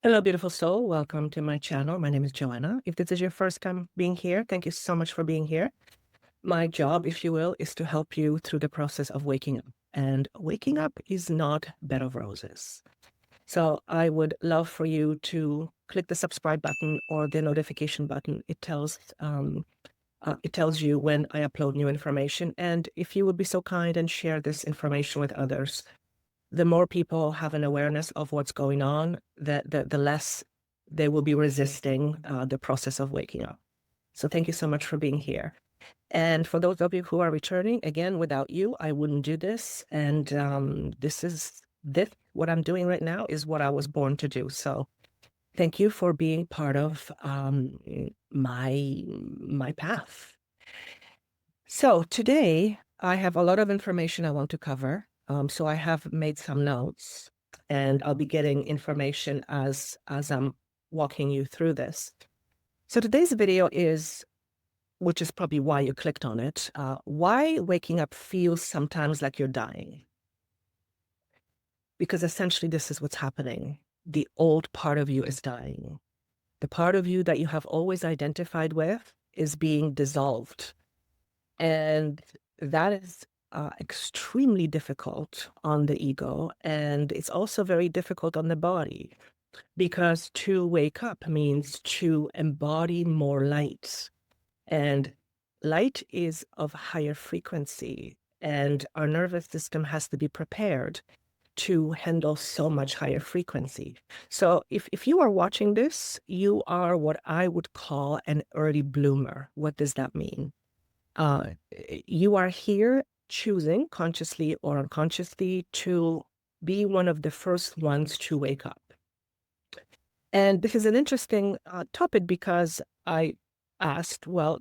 Hello, beautiful soul. Welcome to my channel. My name is Joanna. If this is your first time being here, thank you so much for being here. My job, if you will, is to help you through the process of waking up. And waking up is not bed of roses. So I would love for you to click the subscribe button or the notification button. It tells you when I upload new information. And if you would be so kind and share this information with others, the more people have an awareness of what's going on, the less they will be resisting the process of waking up. So thank you so much for being here. And for those of you who are returning, again, without you, I wouldn't do this. And what I'm doing right now is what I was born to do. So thank you for being part of my path. So today I have a lot of information I want to cover. So I have made some notes, and I'll be getting information as I'm walking you through this. So today's video is, which is probably why you clicked on it, why waking up feels sometimes like you're dying. Because essentially this is what's happening. The old part of you is dying. The part of you that you have always identified with is being dissolved. And that is extremely difficult on the ego. And it's also very difficult on the body, because to wake up means to embody more light. And light is of higher frequency. And our nervous system has to be prepared to handle so much higher frequency. So if you are watching this, you are what I would call an early bloomer. What does that mean? You are here choosing, consciously or unconsciously, to be one of the first ones to wake up. And this is an interesting topic, because I asked, well,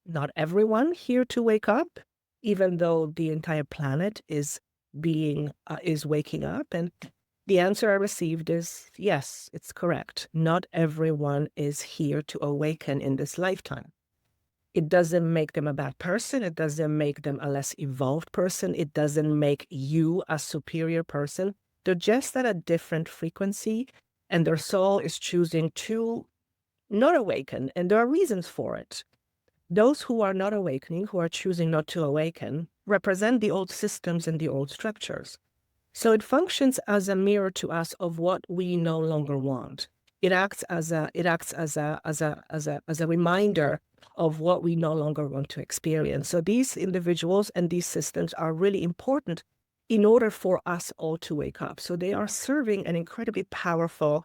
not everyone here to wake up, even though the entire planet is waking up. And the answer I received is yes, it's correct. Not everyone is here to awaken in this lifetime. It doesn't make them a bad person. It doesn't make them a less evolved person. It doesn't make you a superior person. They're just at a different frequency, and their soul is choosing to not awaken, and there are reasons for it. Those who are not awakening, who are choosing not to awaken, represent the old systems and the old structures. So it functions as a mirror to us of what we no longer want. It acts as a reminder of what we no longer want to experience. So these individuals and these systems are really important in order for us all to wake up. So they are serving an incredibly powerful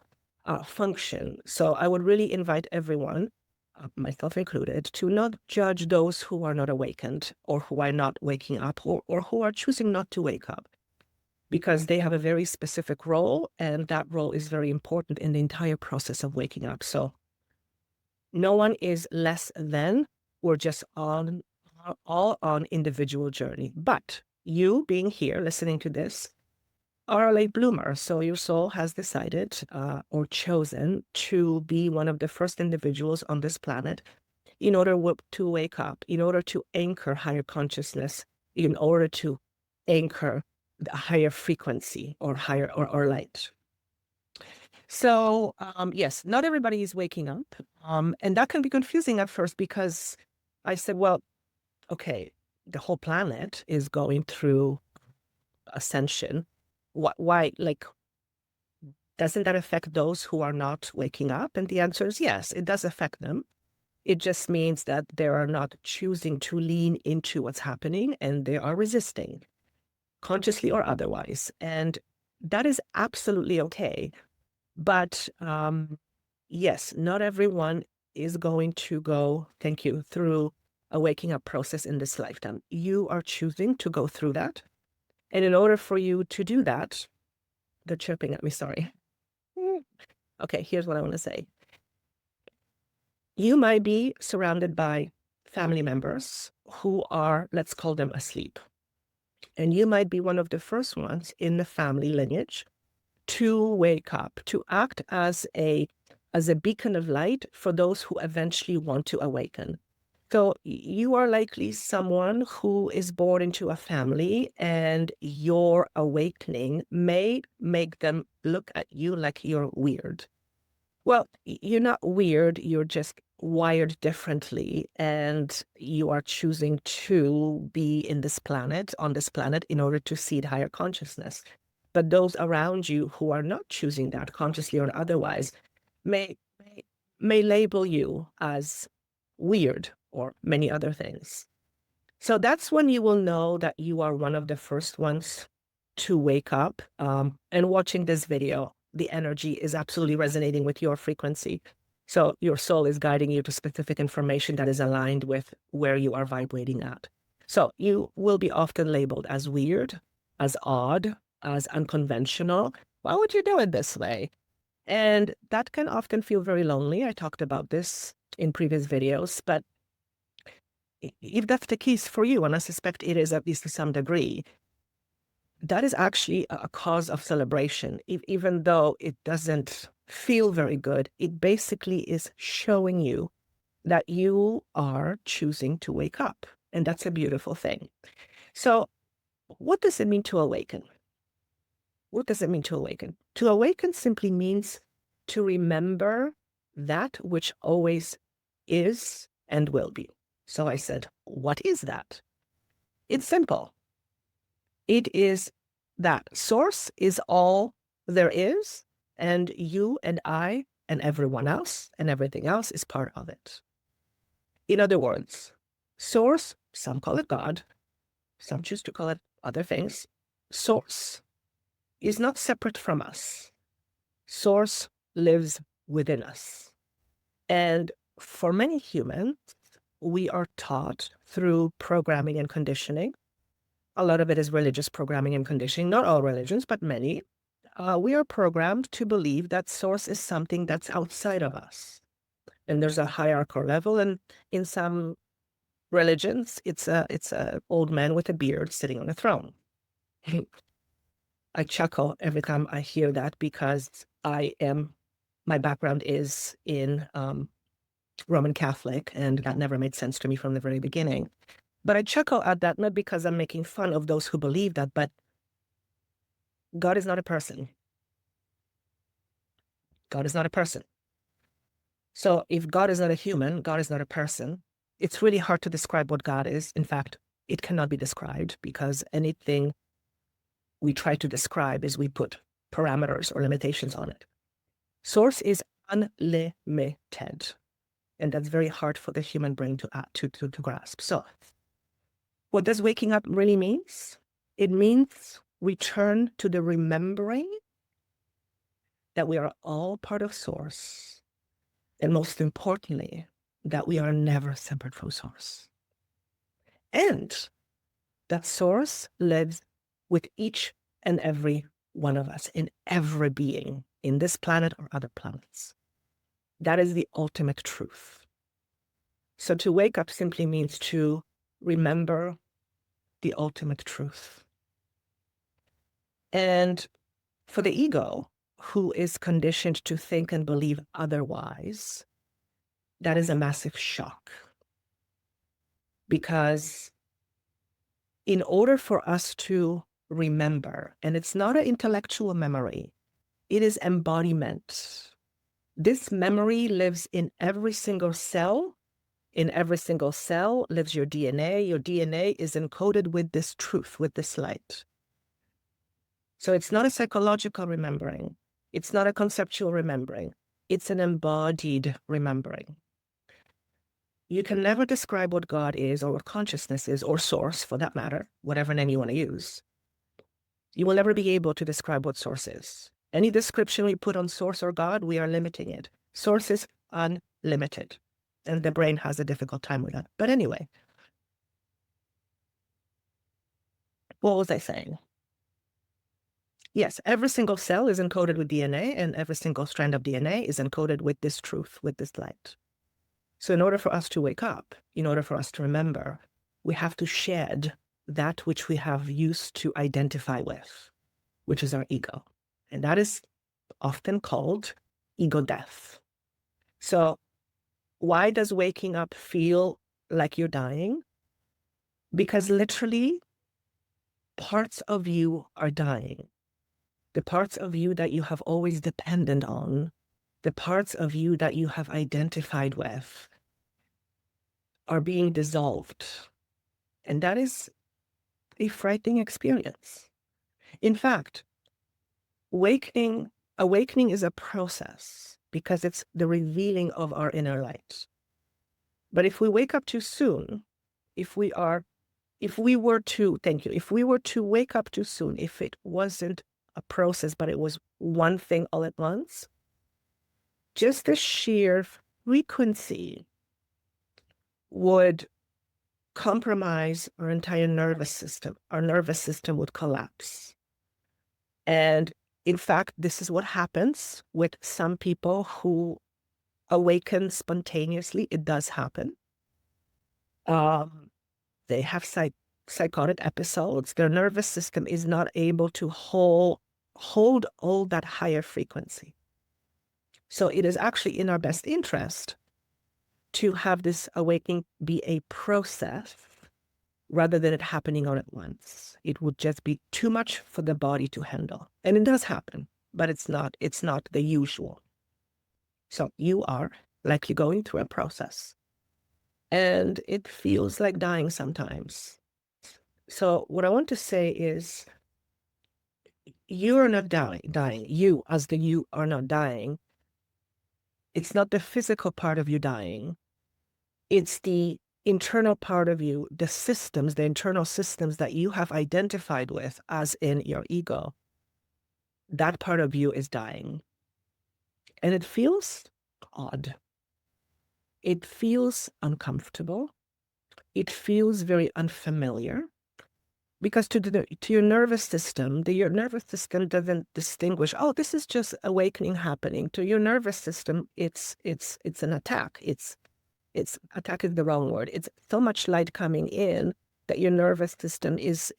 function. So I would really invite everyone, myself included, to not judge those who are not awakened, or who are not waking up, or who are choosing not to wake up, because they have a very specific role, and that role is very important in the entire process of waking up. So no one is less than. We're just all on individual journey. But you being here, listening to this, are a late bloomer. So your soul has decided or chosen to be one of the first individuals on this planet in order to wake up, in order to anchor higher consciousness, in order to anchor the higher frequency or higher or light. So yes, not everybody is waking up. And that can be confusing at first, because I said, well, okay, the whole planet is going through ascension. Why, like, doesn't that affect those who are not waking up? And the answer is yes, it does affect them. It just means that they are not choosing to lean into what's happening, and they are resisting, consciously or otherwise. And that is absolutely okay. But yes, not everyone is going to go, thank you, through a waking up process in this lifetime. You are choosing to go through that. And in order for you to do that, they're chirping at me, sorry. Okay, here's what I want to say. You might be surrounded by family members who are, let's call them, asleep. And you might be one of the first ones in the family lineage to wake up, to act as a beacon of light for those who eventually want to awaken. So you are likely someone who is born into a family, and your awakening may make them look at you like you're weird. Well, you're not weird. You're just wired differently, and you are choosing to be in this planet, on this planet, in order to seed higher consciousness. But those around you who are not choosing that, consciously or otherwise, may may, may label you as weird or many other things. So that's when you will know that you are one of the first ones to wake up. And watching this video, the energy is absolutely resonating with your frequency. So your soul is guiding you to specific information that is aligned with where you are vibrating at. So you will be often labeled as weird, as odd, as unconventional. Why would you do it this way? And that can often feel very lonely. I talked about this in previous videos, but if that's the case for you, and I suspect it is, at least to some degree, that is actually a cause of celebration. Even though it doesn't feel very good, it basically is showing you that you are choosing to wake up. And that's a beautiful thing. So what does it mean to awaken? What does it mean to awaken? To awaken simply means to remember that which always is and will be. So I said, what is that? It's simple. It is that source is all there is, and you and I and everyone else and everything else is part of it. In other words, source, some call it God, some choose to call it other things. Source is not separate from us. Source lives within us. And for many humans, we are taught through programming and conditioning. A lot of it is religious programming and conditioning, not all religions, but many. We are programmed to believe that source is something that's outside of us. And there's a hierarchical level, and in some religions, it's a old man with a beard sitting on a throne. I chuckle every time I hear that because my background is in Roman Catholic, and that never made sense to me from the very beginning. But I chuckle at that, not because I'm making fun of those who believe that, but God is not a person. God is not a person. So if God is not a human, God is not a person, it's really hard to describe what God is. In fact, it cannot be described, because anything we try to describe is we put parameters or limitations on it. Source is unlimited. And that's very hard for the human brain to grasp. So what does waking up really means? It means we turn to the remembering that we are all part of source. And most importantly, that we are never separate from source. And that source lives with each and every one of us, in every being, in this planet or other planets. That is the ultimate truth. So to wake up simply means to remember the ultimate truth. And for the ego, who is conditioned to think and believe otherwise, that is a massive shock. Because in order for us to remember, and it's not an intellectual memory, it is embodiment. This memory lives in every single cell. In every single cell lives your DNA. Your DNA is encoded with this truth, with this light. So it's not a psychological remembering. It's not a conceptual remembering. It's an embodied remembering. You can never describe what God is, or what consciousness is, or source, for that matter, whatever name you want to use. You will never be able to describe what source is. Any description we put on source or God, we are limiting it. Source is unlimited. And the brain has a difficult time with that. But anyway, what was I saying? Yes, every single cell is encoded with DNA, and every single strand of DNA is encoded with this truth, with this light. So in order for us to wake up, in order for us to remember, we have to shed that which we have used to identify with, which is our ego. And that is often called ego death. So why does waking up feel like you're dying? Because literally parts of you are dying. The parts of you that you have always depended on the parts of you that you have identified with are being dissolved. And that is a frightening experience. In fact, awakening is a process because it's the revealing of our inner light. But if we wake up too soon, if we were to wake up too soon, if it wasn't a process, but it was one thing all at once, just the sheer frequency would compromise our entire nervous system. Our nervous system would collapse. And in fact, this is what happens with some people who awaken spontaneously. It does happen. They have psychotic episodes. Their nervous system is not able to hold all that higher frequency. So it is actually in our best interest to have this awakening be a process rather than it happening all at once. It would just be too much for the body to handle. And it does happen, but it's not the usual. So you are likely going through a process. And it feels like dying sometimes. So what I want to say is, you are not dying. You, as the you, are not dying. It's not the physical part of you dying. It's the internal part of you, the internal systems that you have identified with, as in your ego. That part of you is dying. And it feels odd. It feels uncomfortable. It feels very unfamiliar. Because to your nervous system, your nervous system doesn't distinguish, oh, this is just awakening happening. To your nervous system, it's an attack. Attack is the wrong word. It's so much light coming in that your nervous system is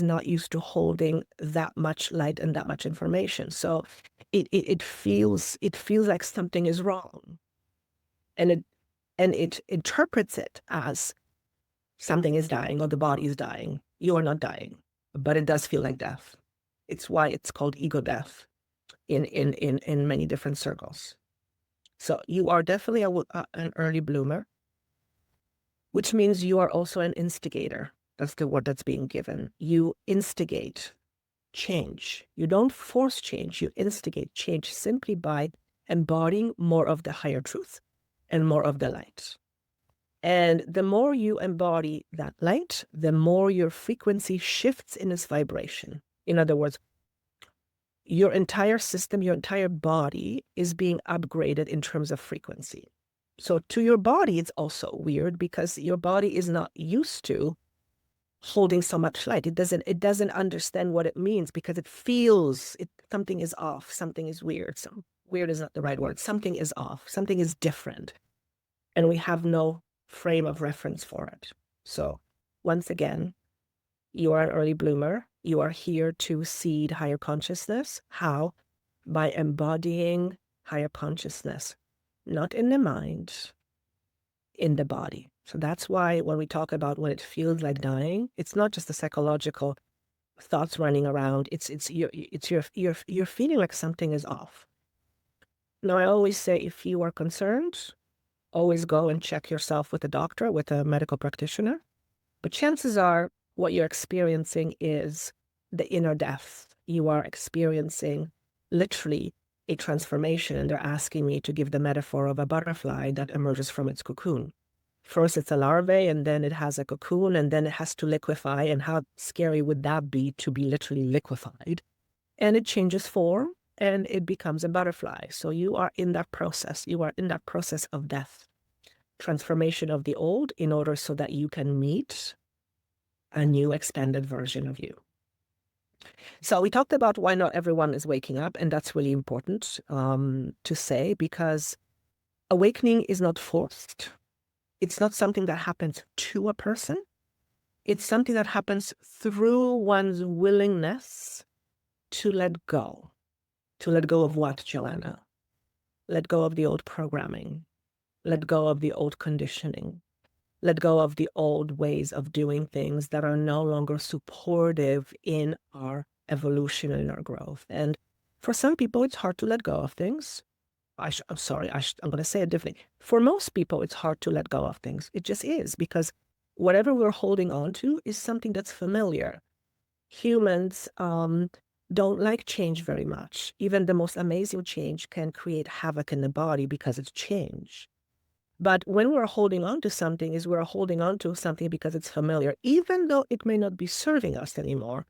not used to holding that much light and that much information. So it feels like something is wrong, and it interprets it as something is dying or the body is dying. You are not dying, but it does feel like death. It's why it's called ego death in many different circles. So you are definitely an early bloomer, which means you are also an instigator. That's the word that's being given. You instigate change. You don't force change. You instigate change simply by embodying more of the higher truth and more of the light. And the more you embody that light, the more your frequency shifts in its vibration. In other words, your entire system, your entire body is being upgraded in terms of frequency. So to your body, it's also weird because your body is not used to holding so much light. It doesn't understand what it means because it feels something is off, something is weird. Weird is not the right word. Something is off, something is different. And we have no frame of reference for it. So once again, you are an early bloomer. You are here to seed higher consciousness. How? By embodying higher consciousness, not in the mind, in the body. So that's why when we talk about when it feels like dying, it's not just the psychological thoughts running around. You're feeling like something is off. Now, I always say, if you are concerned, always go and check yourself with a doctor, with a medical practitioner. But chances are what you're experiencing is the inner death. You are experiencing literally a transformation. And they're asking me to give the metaphor of a butterfly that emerges from its cocoon. First, it's a larvae, and then it has a cocoon, and then it has to liquefy. And how scary would that be, to be literally liquefied? And it changes form, and it becomes a butterfly. So you are in that process. You are in that process of death, transformation of the old, in order so that you can meet a new expanded version of you. So we talked about why not everyone is waking up, and that's really important to say, because awakening is not forced. It's not something that happens to a person. It's something that happens through one's willingness to let go. To let go of what, Joanna? Let go of the old programming. Let go of the old conditioning. Let go of the old ways of doing things that are no longer supportive in our evolution and our growth. And for some people, it's hard to let go of things. I'm sorry, I'm going to say it differently. For most people, it's hard to let go of things. It just is, because whatever we're holding on to is something that's familiar. Humans don't like change very much. Even the most amazing change can create havoc in the body because it's change. But when we're holding on to something, we're holding on to something because it's familiar, even though it may not be serving us anymore.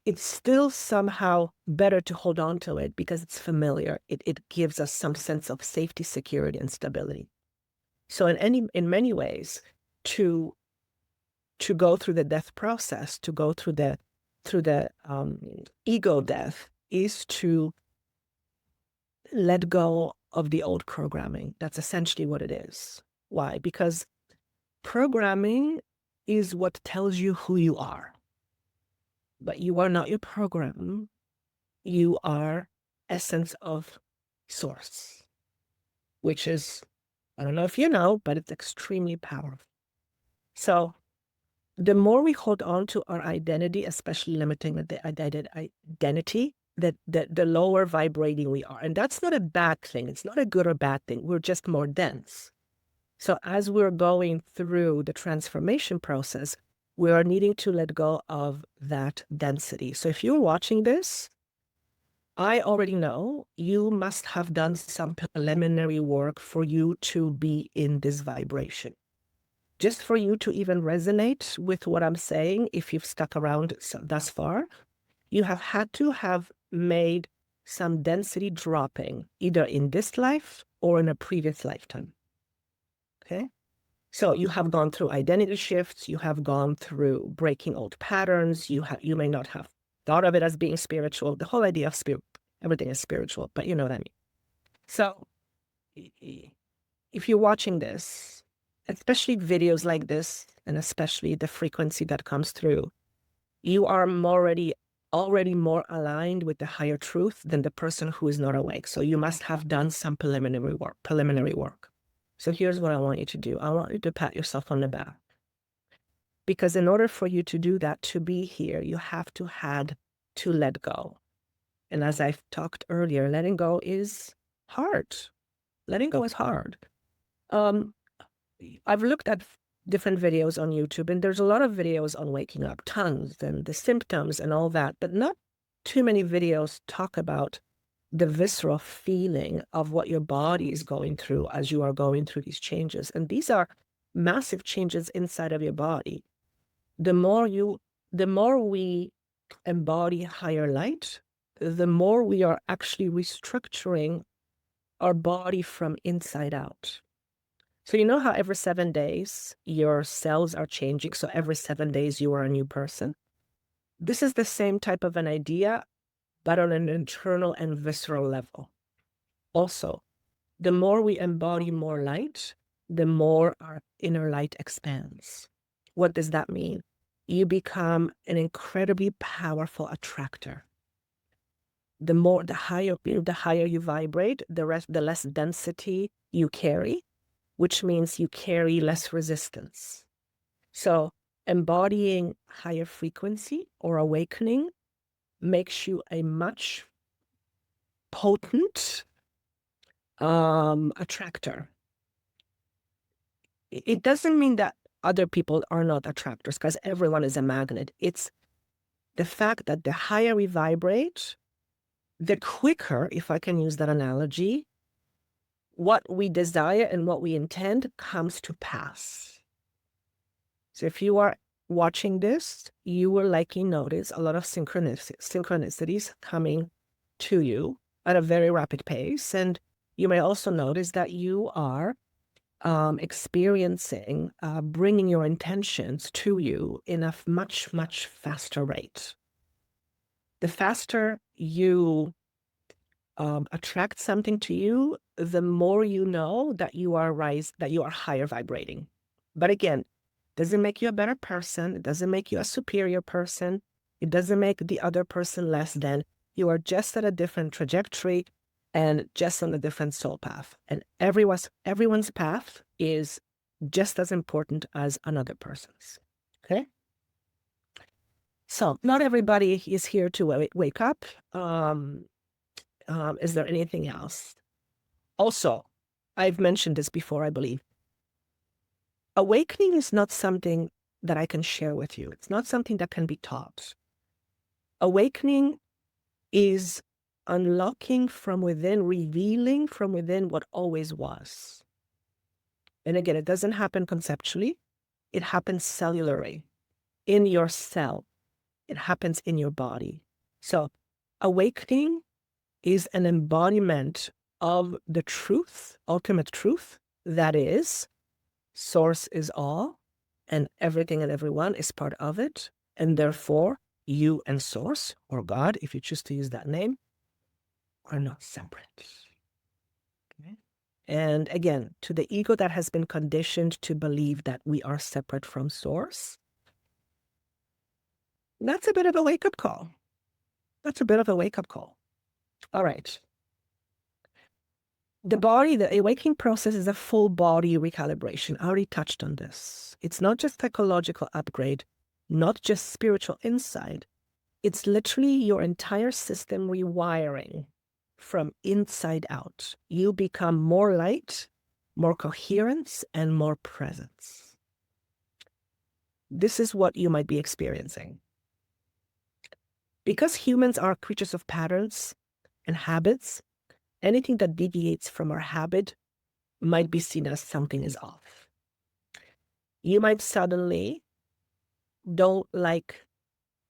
It's still somehow better to hold on to it because it's familiar. It gives us some sense of safety, security, and stability. So in many ways, to go through the death process, to go through the ego death, is to let go of the old programming. That's essentially what it is. Why? Because programming is what tells you who you are. But you are not your program. You are essence of source, which is, I don't know if you know, but it's extremely powerful. So the more we hold on to our identity, especially limiting the identity, the lower vibrating we are. And that's not a bad thing. It's not a good or bad thing. We're just more dense. So as we're going through the transformation process, we are needing to let go of that density. So if you're watching this, I already know you must have done some preliminary work for you to be in this vibration. Just for you to even resonate with what I'm saying, if you've stuck around thus far, you have had to have made some density dropping, either in this life or in a previous lifetime. Okay? So you have gone through identity shifts, you have gone through breaking old patterns, you may not have thought of it as being spiritual. The whole idea of spirit, everything is spiritual, but you know what I mean. So if you're watching this, especially videos like this, and especially the frequency that comes through, you are already more aligned with the higher truth than the person who is not awake. So you must have done some preliminary work. So here's what I want you to do. I want you to pat yourself on the back. Because in order for you to do that, to be here, you have to let go. And as I've talked earlier, letting go is hard. Letting go is hard. I've looked at different videos on YouTube, and there's a lot of videos on waking up, tons, and the symptoms and all that, but not too many videos talk about the visceral feeling of what your body is going through as you are going through these changes. And these are massive changes inside of your body. The more we embody higher light, the more we are actually restructuring our body from inside out. So you know how every 7 days your cells are changing? So every 7 days you are a new person. This is the same type of an idea, but on an internal and visceral level. Also, the more we embody more light, the more our inner light expands. What does that mean? You become an incredibly powerful attractor. The higher you vibrate, the less density you carry, which means you carry less resistance. So embodying higher frequency or awakening makes you a much potent attractor. It doesn't mean that other people are not attractors, because everyone is a magnet. It's the fact that the higher we vibrate, the quicker, if I can use that analogy, what we desire and what we intend comes to pass. So if you are watching this, you will likely notice a lot of synchronicities coming to you at a very rapid pace. And you may also notice that you are experiencing bringing your intentions to you in a much, much faster rate. The faster you attract something to you, the more you know that you are higher vibrating. But again, doesn't make you a better person. It doesn't make you a superior person. It doesn't make the other person less than. You are just at a different trajectory and just on a different soul path. And everyone's path is just as important as another person's. Okay? So not everybody is here to wake up. Is there anything else? Also, I've mentioned this before, I believe. Awakening is not something that I can share with you. It's not something that can be taught. Awakening is unlocking from within, revealing from within what always was. And again, it doesn't happen conceptually. It happens cellularly in your cell. It happens in your body. So awakening is an embodiment of the truth, ultimate truth, that is, source is all, and everything and everyone is part of it. And therefore, you and source, or God, if you choose to use that name, are not separate. Okay? And again, to the ego that has been conditioned to believe that we are separate from source, that's a bit of a wake-up call. That's a bit of a wake-up call. All right. The body, the awakening process is a full body recalibration. I already touched on this. It's not just psychological upgrade, not just spiritual insight. It's literally your entire system rewiring from inside out. You become more light, more coherence, and more presence. This is what you might be experiencing. Because humans are creatures of patterns and habits, anything that deviates from our habit might be seen as something is off. You might suddenly don't like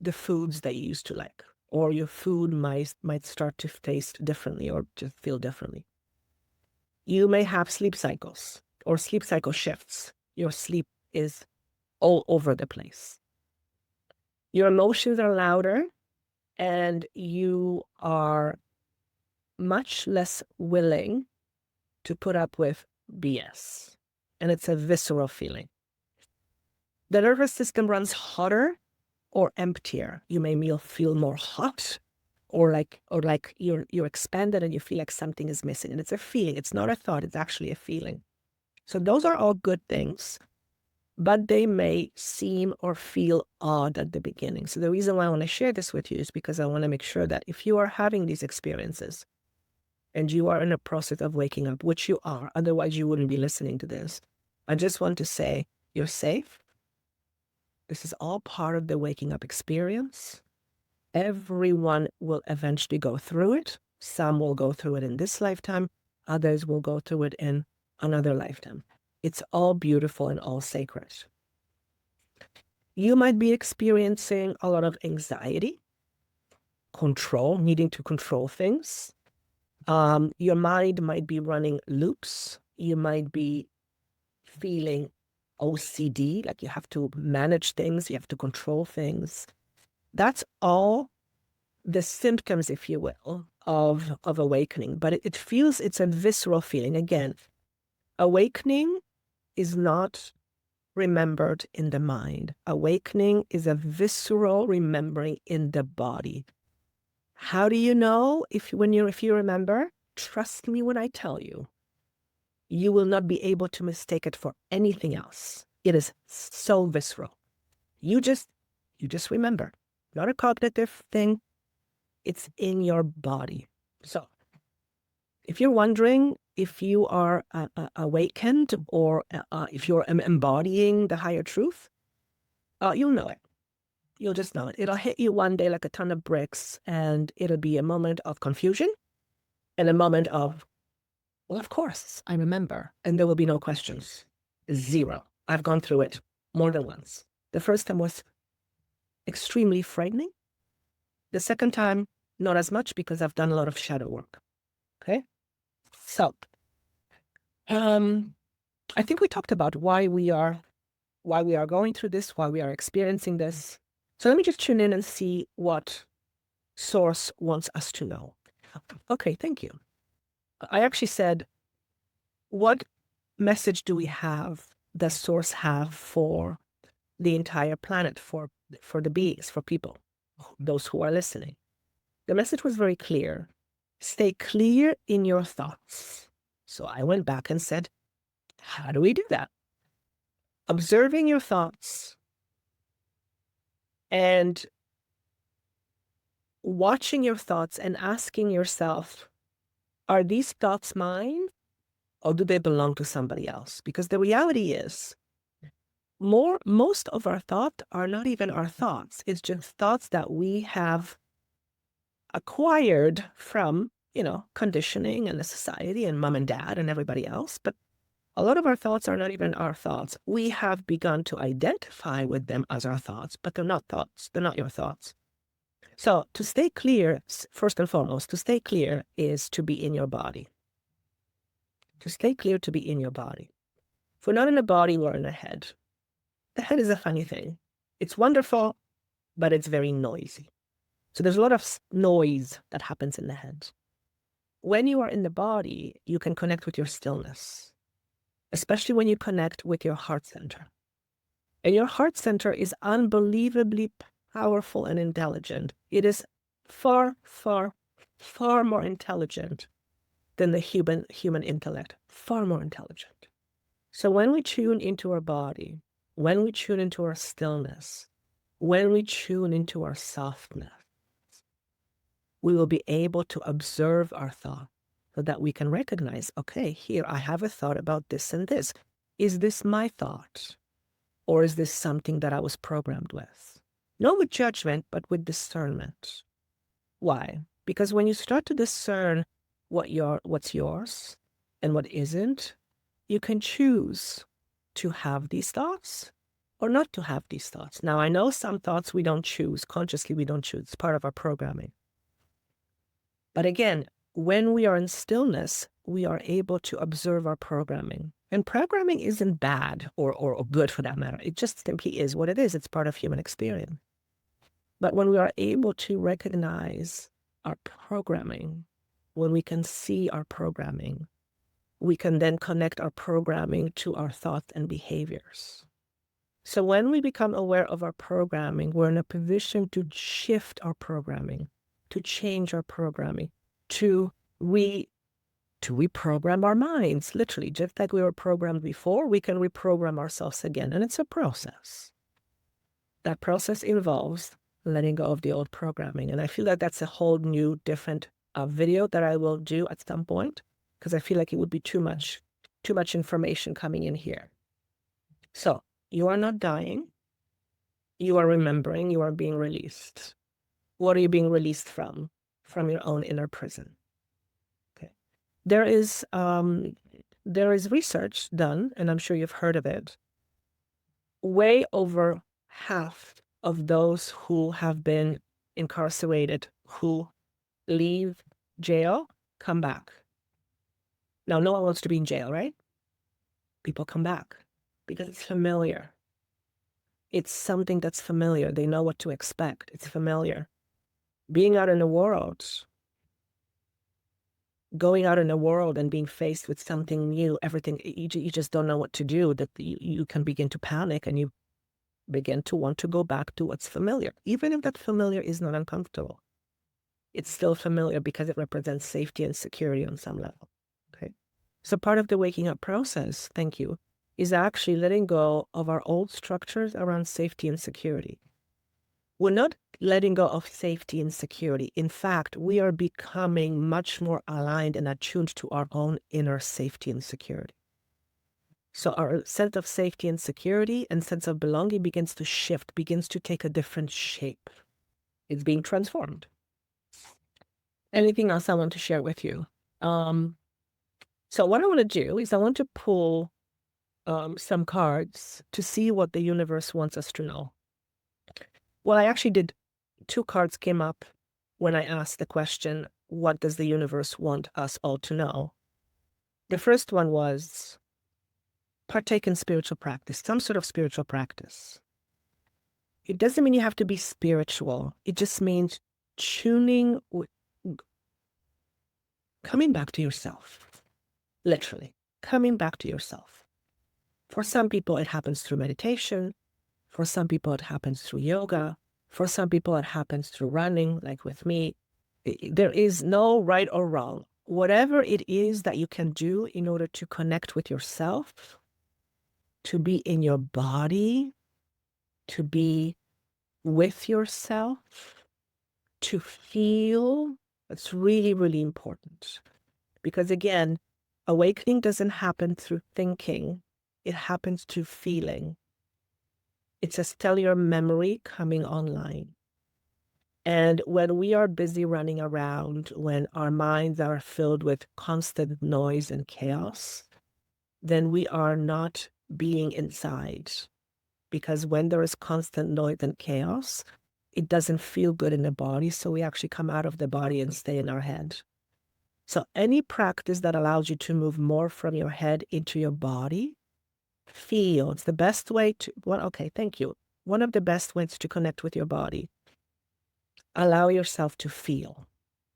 the foods that you used to like, or your food might start to taste differently or just feel differently. You may have sleep cycles or sleep cycle shifts. Your sleep is all over the place. Your emotions are louder and you are much less willing to put up with BS. And it's a visceral feeling. The nervous system runs hotter or emptier. You may feel more hot or like you're expanded and you feel like something is missing. And it's a feeling. It's not a thought. It's actually a feeling. So those are all good things, but they may seem or feel odd at the beginning. So the reason why I want to share this with you is because I want to make sure that if you are having these experiences and you are in a process of waking up, which you are, otherwise you wouldn't be listening to this, I just want to say you're safe. This is all part of the waking up experience. Everyone will eventually go through it. Some will go through it in this lifetime. Others will go through it in another lifetime. It's all beautiful and all sacred. You might be experiencing a lot of anxiety, control, needing to control things. Your mind might be running loops. You might be feeling OCD, like you have to manage things, you have to control things. That's all the symptoms, if you will, of awakening. But it feels, it's a visceral feeling. Again, awakening is not remembered in the mind. Awakening is a visceral remembering in the body. How do you know if you remember? Trust me when I tell you. You will not be able to mistake it for anything else. It is so visceral. You just remember. Not a cognitive thing. It's in your body. So if you're wondering if you are awakened or if you're embodying the higher truth, you'll know it. You'll just know it. It'll hit you one day like a ton of bricks, and it'll be a moment of confusion and a moment of, well, of course, I remember. And there will be no questions. Zero. I've gone through it more than once. The first time was extremely frightening. The second time, not as much because I've done a lot of shadow work. Okay? So, I think we talked about why we are going through this, why we are experiencing this. So let me just tune in and see what Source wants us to know. Okay, thank you. I actually said, what message do we have, does Source have for the entire planet, for the beings, for people, those who are listening? The message was very clear. Stay clear in your thoughts. So I went back and said, how do we do that? Observing your thoughts and watching your thoughts and asking yourself, Are these thoughts mine, or do they belong to somebody else? Because the reality is, most of our thoughts are not even our thoughts. It's just thoughts that we have acquired from, conditioning and the society and mom and dad and everybody else. But a lot of our thoughts are not even our thoughts. We have begun to identify with them as our thoughts, but they're not thoughts. They're not your thoughts. So to stay clear, first and foremost, to stay clear is to be in your body. To stay clear, to be in your body. If we're not in the body, we're in the head. The head is a funny thing. It's wonderful, but it's very noisy. So there's a lot of noise that happens in the head. When you are in the body, you can connect with your stillness, especially when you connect with your heart center. And your heart center is unbelievably powerful and intelligent. It is far, far, far more intelligent than the human intellect, far more intelligent. So when we tune into our body, when we tune into our stillness, when we tune into our softness, we will be able to observe our thought so that we can recognize, okay, here I have a thought about this and this. Is this my thought? Or is this something that I was programmed with? Not with judgment, but with discernment. Why? Because when you start to discern what's yours and what isn't, you can choose to have these thoughts or not to have these thoughts. Now, I know some thoughts we don't choose. Consciously, we don't choose. It's part of our programming. But again, when we are in stillness, we are able to observe our programming. And programming isn't bad or good for that matter. It just simply is what it is. It's part of human experience. But when we are able to recognize our programming, when we can see our programming, we can then connect our programming to our thoughts and behaviors. So when we become aware of our programming, we're in a position to shift our programming, to change our programming, to reprogram our minds. Literally, just like we were programmed before, we can reprogram ourselves again. And it's a process. That process involves letting go of the old programming. And I feel like that's a whole new, different video that I will do at some point, because I feel like it would be too much information coming in here. So you are not dying. You are remembering. You are being released. What are you being released from? From your own inner prison. Okay. There is research done, and I'm sure you've heard of it. Way over half of those who have been incarcerated, who leave jail, come back. Now, no one wants to be in jail, right? People come back because it's familiar. It's something that's familiar. They know what to expect. It's familiar. Being out in the world, going out in the world and being faced with something new, everything, you just don't know what to do, that you can begin to panic and you begin to want to go back to what's familiar. Even if that familiar is not uncomfortable, it's still familiar because it represents safety and security on some level. Okay. So part of the waking up process, thank you, is actually letting go of our old structures around safety and security. We're not letting go of safety and security. In fact, we are becoming much more aligned and attuned to our own inner safety and security. So our sense of safety and security and sense of belonging begins to shift, begins to take a different shape. It's being transformed. Anything else I want to share with you? So what I want to do is I want to pull some cards to see what the universe wants us to know. Well, I actually did. 2 cards came up when I asked the question, what does the universe want us all to know? The first one was partake in spiritual practice, some sort of spiritual practice. It doesn't mean you have to be spiritual. It just means coming back to yourself, literally, coming back to yourself. For some people, it happens through meditation. For some people, it happens through yoga. For some people, it happens through running, like with me. There is no right or wrong. Whatever it is that you can do in order to connect with yourself, to be in your body, to be with yourself, to feel, that's really, really important. Because again, awakening doesn't happen through thinking. It happens through feeling. It's a cellular memory coming online. And when we are busy running around, when our minds are filled with constant noise and chaos, then we are not being inside. Because when there is constant noise and chaos, it doesn't feel good in the body. So we actually come out of the body and stay in our head. So any practice that allows you to move more from your head into your body, feel. It's the best way to, well, okay, thank you. One of the best ways to connect with your body. Allow yourself to feel.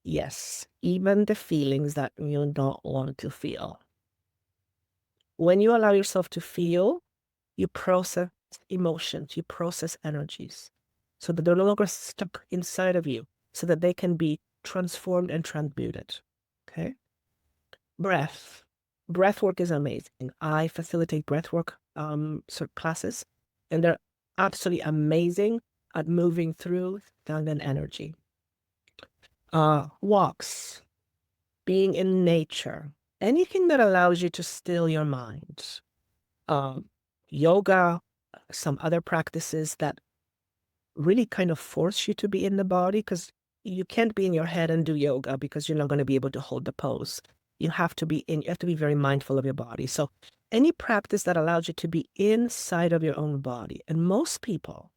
Yes, even the feelings that you don't want to feel. When you allow yourself to feel, you process emotions, you process energies, so that they're no longer stuck inside of you, so that they can be transformed and transmuted. Okay? Breath. Breath work is amazing. I facilitate breath work sort of classes, and they're absolutely amazing at moving through sound and energy. Walks, being in nature, anything that allows you to still your mind. Yoga, some other practices that really kind of force you to be in the body, because you can't be in your head and do yoga because you're not going to be able to hold the pose. You have to be very mindful of your body. So any practice that allows you to be inside of your own body. And most people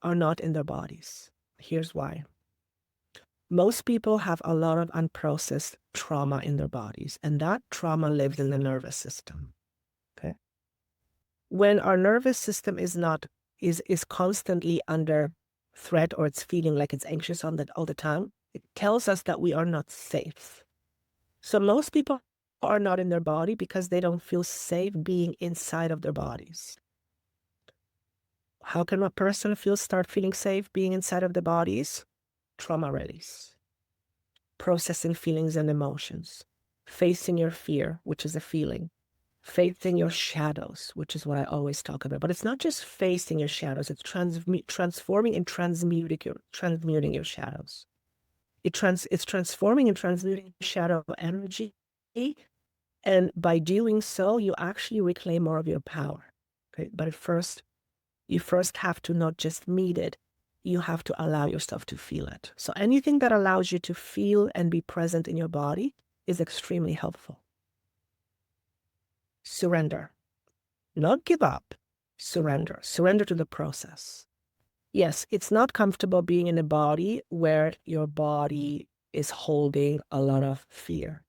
are not in their bodies. Here's why. Most people have a lot of unprocessed trauma in their bodies, and that trauma lives in the nervous system. Okay. When our nervous system is constantly under threat, or it's feeling like it's anxious all the time, it tells us that we are not safe. So most people are not in their body because they don't feel safe being inside of their bodies. How can a person start feeling safe being inside of the bodies? Trauma release. Processing feelings and emotions. Facing your fear, which is a feeling. Facing your shadows, which is what I always talk about. But it's not just facing your shadows. It's transforming and transmuting your shadows. It's transforming and transmuting shadow energy. And by doing so, you actually reclaim more of your power. Okay? But you first have to not just meet it, you have to allow yourself to feel it. So anything that allows you to feel and be present in your body is extremely helpful. Surrender. Not give up. Surrender. Surrender to the process. Yes, it's not comfortable being in a body where your body is holding a lot of fear.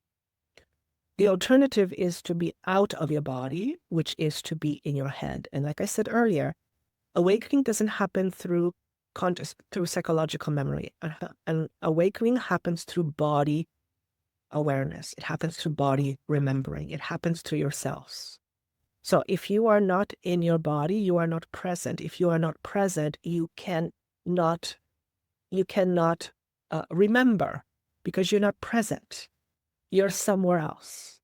The alternative is to be out of your body, which is to be in your head. And like I said earlier, awakening doesn't happen through psychological memory. And awakening happens through body awareness. It happens through body remembering. It happens through yourselves. So if you are not in your body, you are not present. If you are not present, you cannot remember, because you're not present. You're somewhere else.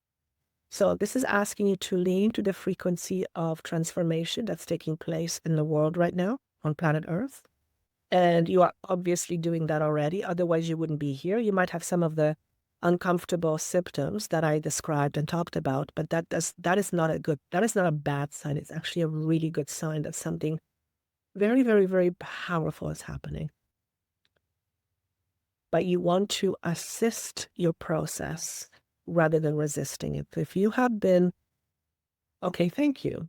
So this is asking you to lean to the frequency of transformation that's taking place in the world right now on planet Earth. And you are obviously doing that already. Otherwise, you wouldn't be here. You might have some of the uncomfortable symptoms that I described and talked about, but that is not a bad sign. It's actually a really good sign that something very, very, very powerful is happening. But you want to assist your process rather than resisting it. If you have been, okay, thank you.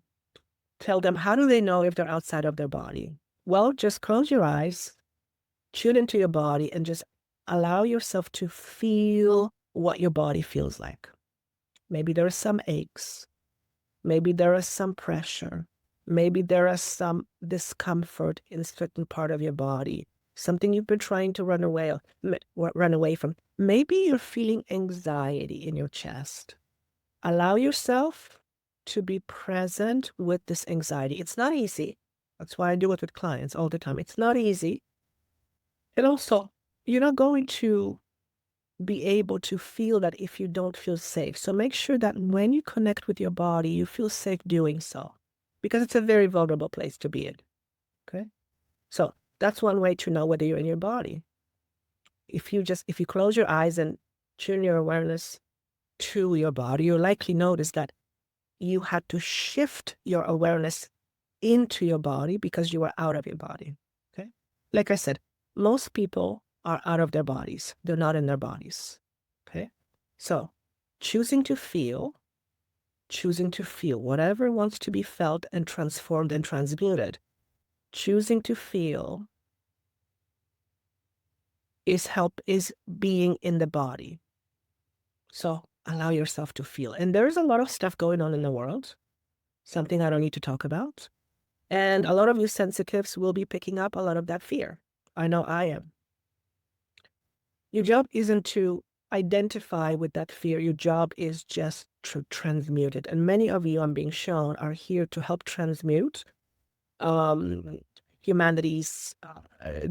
Tell them, how do they know if they're outside of their body? Well, just close your eyes, tune into your body, and just allow yourself to feel what your body feels like. Maybe there are some aches. Maybe there is some pressure. Maybe there is some discomfort in a certain part of your body. Something you've been trying to run away from. Maybe you're feeling anxiety in your chest. Allow yourself to be present with this anxiety. It's not easy. That's why I do it with clients all the time. It's not easy. And also, you're not going to be able to feel that if you don't feel safe. So make sure that when you connect with your body, you feel safe doing so, because it's a very vulnerable place to be in. Okay? So that's one way to know whether you're in your body. If you close your eyes and tune your awareness to your body, you'll likely notice that you had to shift your awareness into your body because you were out of your body. Okay. Like I said, most people are out of their bodies. They're not in their bodies. Okay. So choosing to feel whatever wants to be felt and transformed and transmuted, choosing to feel is being in the body. So allow yourself to feel. And there's a lot of stuff going on in the world, something I don't need to talk about. And a lot of you sensitives will be picking up a lot of that fear. I know I am. Your job isn't to identify with that fear. Your job is just to transmute it. And many of you, I'm being shown, are here to help transmute humanity's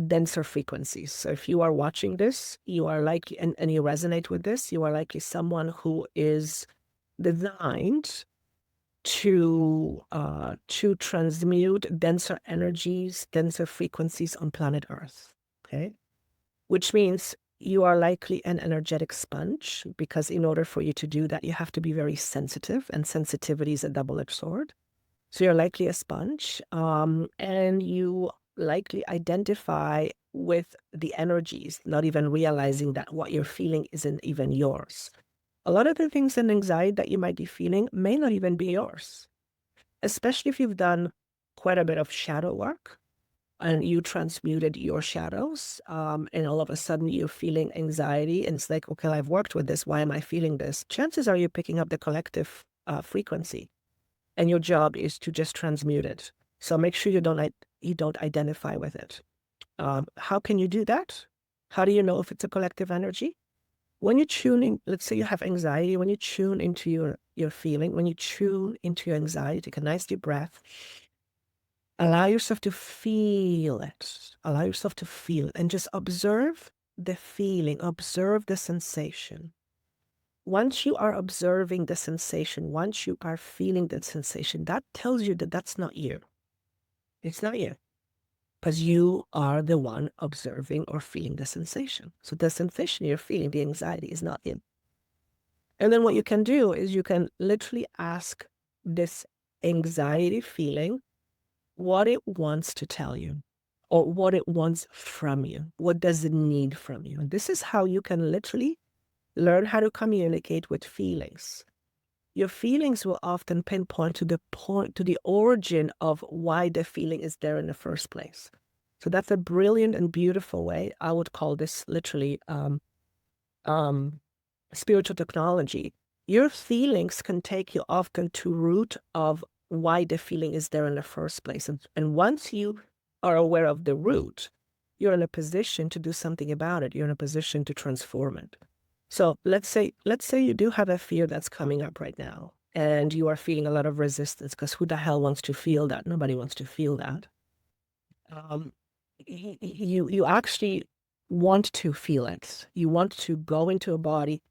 denser frequencies. So if you are watching this, you are likely, and you resonate with this, you are likely someone who is designed to transmute denser energies, denser frequencies on planet Earth. Okay, which means you are likely an energetic sponge, because in order for you to do that, you have to be very sensitive, and sensitivity is a double-edged sword. So you're likely a sponge, and you likely identify with the energies, not even realizing that what you're feeling isn't even yours. A lot of the things and anxiety that you might be feeling may not even be yours, especially if you've done quite a bit of shadow work and you transmuted your shadows, and all of a sudden you're feeling anxiety, and it's like, okay, I've worked with this. Why am I feeling this? Chances are you're picking up the collective frequency, and your job is to just transmute it. So make sure you don't identify with it. How can you do that? How do you know if it's a collective energy? When you're tuning, let's say you have anxiety, when you tune into your feeling, when you tune into your anxiety, take a nice deep breath. Allow yourself to feel it. Allow yourself to feel it, and just observe the feeling, observe the sensation. Once you are observing the sensation, once you are feeling the sensation, that tells you that that's not you. It's not you, because you are the one observing or feeling the sensation. So the sensation you're feeling, the anxiety, is not you. And then what you can do is you can literally ask this anxiety feeling what it wants to tell you, or what it wants from you. What does it need from you? And this is how you can literally learn how to communicate with feelings. Your feelings will often pinpoint to the origin of why the feeling is there in the first place. So that's a brilliant and beautiful way. I would call this literally spiritual technology. Your feelings can take you often to root of why the feeling is there in the first place. And once you are aware of the root, you're in a position to do something about it. You're in a position to transform it. So let's say you do have a fear that's coming up right now, and you are feeling a lot of resistance, because who the hell wants to feel that? Nobody wants to feel that. You actually want to feel it. You want to go into a body,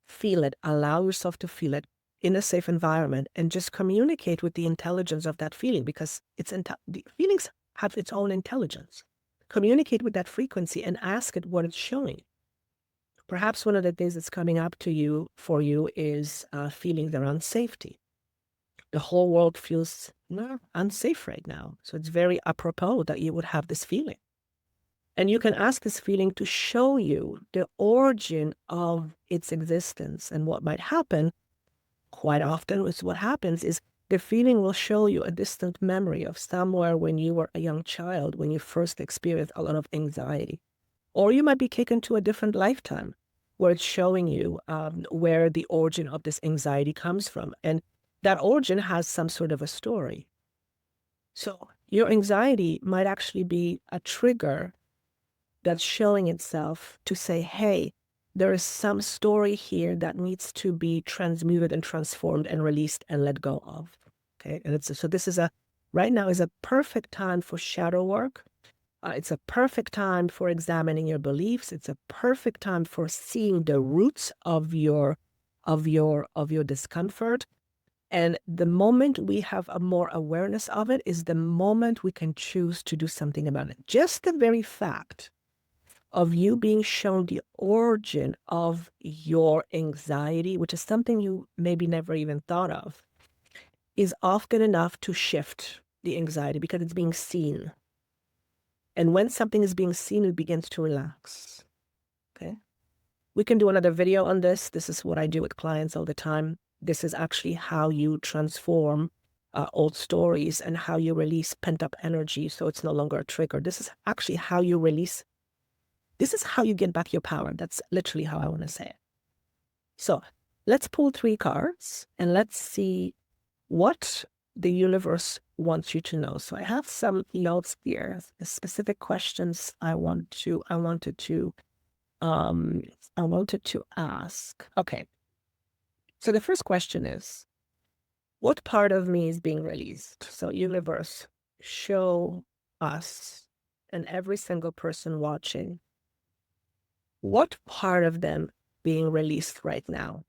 feel it, allow yourself to feel it in a safe environment, and just communicate with the intelligence of that feeling, because the feelings have its own intelligence. Communicate with that frequency and ask it what it's showing. Perhaps one of the things that's coming up for you is feelings around safety. The whole world feels unsafe right now. So it's very apropos that you would have this feeling. And you can ask this feeling to show you the origin of its existence. And what might happen, quite often is what happens is the feeling will show you a distant memory of somewhere when you were a young child, when you first experienced a lot of anxiety. Or you might be taken to a different lifetime, where it's showing you where the origin of this anxiety comes from. And that origin has some sort of a story. So your anxiety might actually be a trigger that's showing itself to say, hey, there is some story here that needs to be transmuted and transformed and released and let go of. Okay, and so this is right now is a perfect time for shadow work. It's a perfect time for examining your beliefs. It's a perfect time for seeing the roots of your discomfort. And the moment we have a more awareness of it is the moment we can choose to do something about it. Just the very fact of you being shown the origin of your anxiety, which is something you maybe never even thought of, is often enough to shift the anxiety because it's being seen. And when something is being seen, it begins to relax. Okay. We can do another video on this. This is what I do with clients all the time. This is actually how you transform old stories and how you release pent-up energy so it's no longer a trigger. This is actually how you release. This is how you get back your power. That's literally how I want to say it. So let's pull 3 cards and let's see what the universe wants you to know. So I have some notes here, specific questions I wanted to ask. Okay. So the first question is, what part of me is being released? So universe, show us and every single person watching, what part of them being released right now?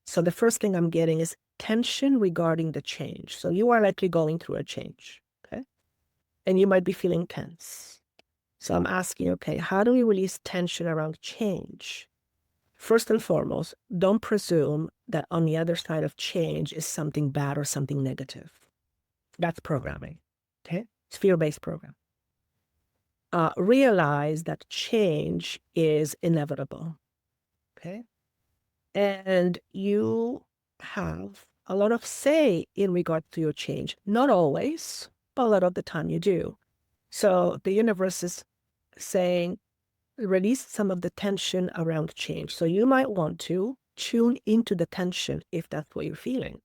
So the first thing I'm getting is tension regarding the change. So you are likely going through a change, okay? And you might be feeling tense. So I'm asking, okay, how do we release tension around change? First and foremost, don't presume that on the other side of change is something bad or something negative. That's programming, okay? It's fear-based program. Realize that change is inevitable, okay? And you have a lot of say in regard to your change. Not always, but a lot of the time you do. So the universe is saying, release some of the tension around change. So you might want to tune into the tension if that's what you're feeling.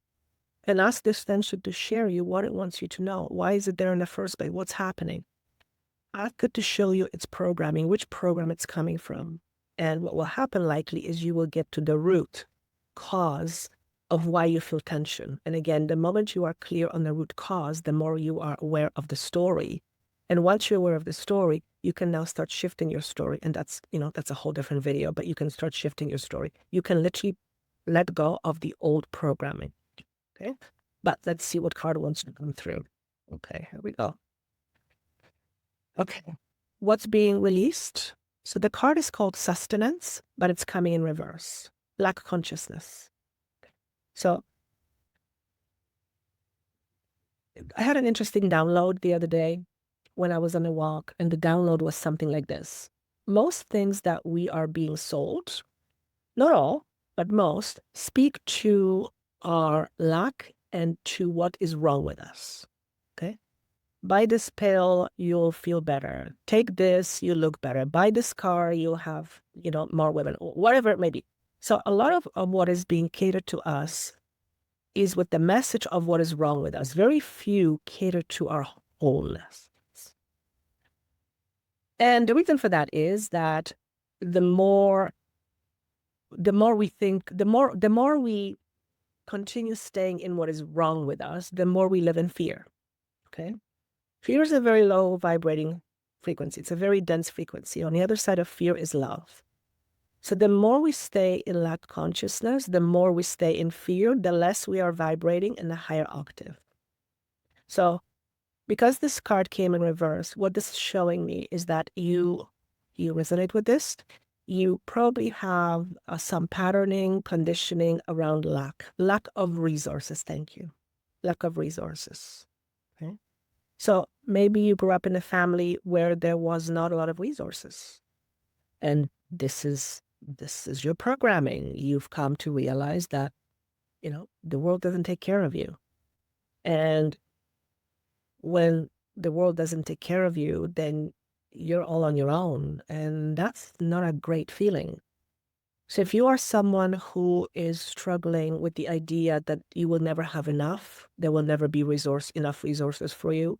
And ask this tension to share you what it wants you to know. Why is it there in the first place? What's happening? Ask it to show you its programming, which program it's coming from. And what will happen likely is you will get to the root cause of why you feel tension. And again, the moment you are clear on the root cause, the more you are aware of the story. And once you're aware of the story, you can now start shifting your story. And that's a whole different video, but you can start shifting your story. You can literally let go of the old programming. Okay. But let's see what card wants to come through. Okay, here we go. Okay. What's being released? So the card is called sustenance, but it's coming in reverse. Lack consciousness. So I had an interesting download the other day when I was on a walk, and the download was something like this. Most things that we are being sold, not all, but most, speak to our lack and to what is wrong with us. Okay? Buy this pill, you'll feel better. Take this, you look better. Buy this car, you'll have, more women, or whatever it may be. So a lot of what is being catered to us is with the message of what is wrong with us. Very few cater to our wholeness. And the reason for that is that the more we think, the more we continue staying in what is wrong with us, the more we live in fear. Okay? Fear is a very low vibrating frequency. It's a very dense frequency. On the other side of fear is love. So the more we stay in lack consciousness, the more we stay in fear, the less we are vibrating in a higher octave. So because this card came in reverse, what this is showing me is that you resonate with this. You probably have some patterning, conditioning around lack of resources. Thank you. Lack of resources. Okay. So maybe you grew up in a family where there was not a lot of resources. And this is your programming. You've come to realize that, the world doesn't take care of you. And when the world doesn't take care of you, then you're all on your own. And that's not a great feeling. So if you are someone who is struggling with the idea that you will never have enough, there will never be enough resources for you,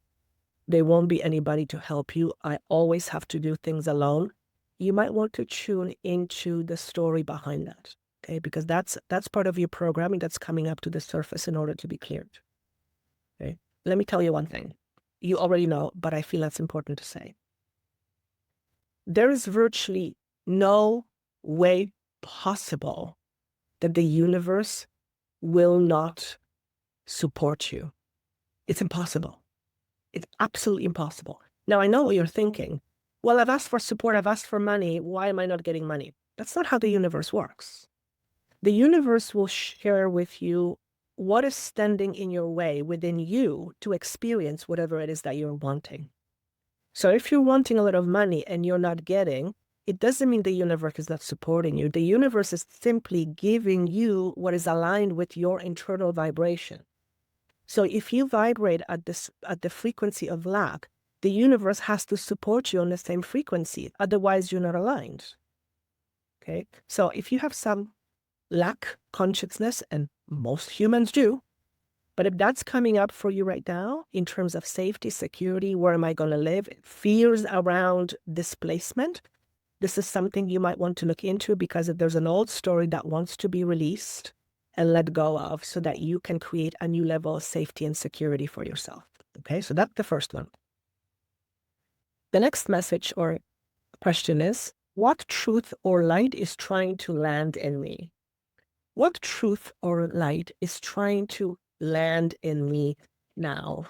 there won't be anybody to help you, I always have to do things alone, you might want to tune into the story behind that, okay? Because that's part of your programming that's coming up to the surface in order to be cleared, okay? Let me tell you one thing. You already know, but I feel that's important to say. There is virtually no way possible that the universe will not support you. It's impossible. It's absolutely impossible. Now, I know what you're thinking. well, I've asked for support, I've asked for money, why am I not getting money? That's not how the universe works. The universe will share with you what is standing in your way within you to experience whatever it is that you're wanting. So if you're wanting a lot of money and you're not getting, it doesn't mean the universe is not supporting you. The universe is simply giving you what is aligned with your internal vibration. So if you vibrate at the frequency of lack, the universe has to support you on the same frequency. Otherwise, you're not aligned. Okay? So if you have some lack consciousness, and most humans do, but if that's coming up for you right now in terms of safety, security, where am I going to live, fears around displacement, this is something you might want to look into, because if there's an old story that wants to be released and let go of so that you can create a new level of safety and security for yourself. Okay, so that's the first one. The next message or question is, what truth or light is trying to land in me? What truth or light is trying to land in me now?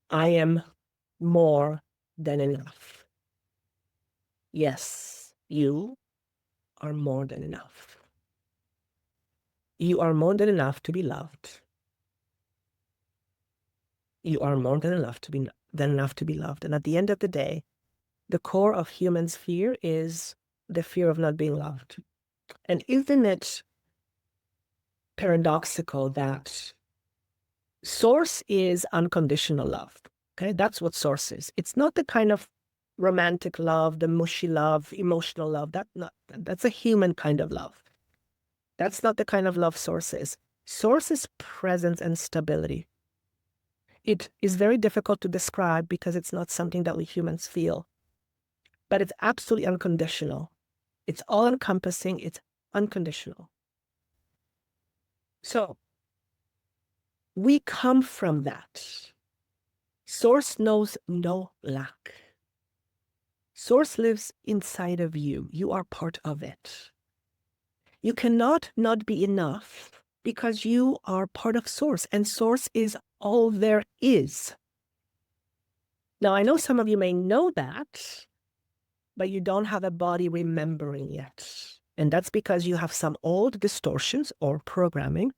I am more than enough. Yes, you are more than enough. You are more than enough to be loved. You are more than enough to be loved. And at the end of the day, the core of humans' fear is the fear of not being loved. And isn't it paradoxical that source is unconditional love? Okay, that's what source is. It's not the kind of romantic love, the mushy love, emotional love. That's a human kind of love. That's not the kind of love source is. Source is presence and stability. It is very difficult to describe because it's not something that we humans feel. But it's absolutely unconditional. It's all-encompassing. It's unconditional. So we come from that. Source knows no lack. Source lives inside of you. You are part of it. You cannot not be enough because you are part of Source, and Source is all there is. Now, I know some of you may know that, but you don't have a body remembering yet. And that's because you have some old distortions or programming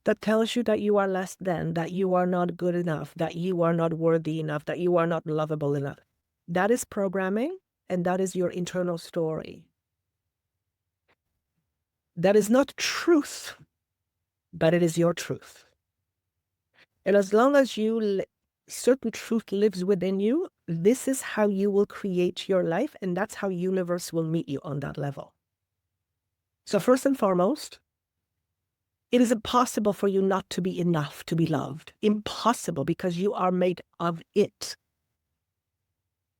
that tells you that you are less than, that you are not good enough, that you are not worthy enough, that you are not lovable enough. That is programming, and that is your internal story. That is not truth, but it is your truth. And as long as certain truth lives within you, this is how you will create your life, and that's how universe will meet you on that level. So first and foremost, it is impossible for you not to be enough to be loved. Impossible, because you are made of it.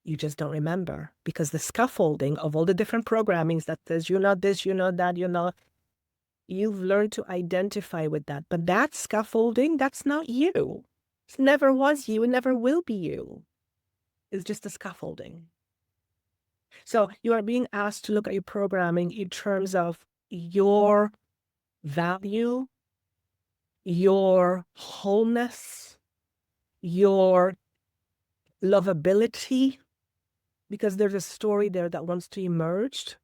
You just don't remember, because the scaffolding of all the different programmings that says you're not this, you're not that, you're not, you've learned to identify with that. But that scaffolding, that's not you. It never was you. It never will be you. It's just a scaffolding. So you are being asked to look at your programming in terms of your value, your wholeness, your lovability, because there's a story there that wants to emerge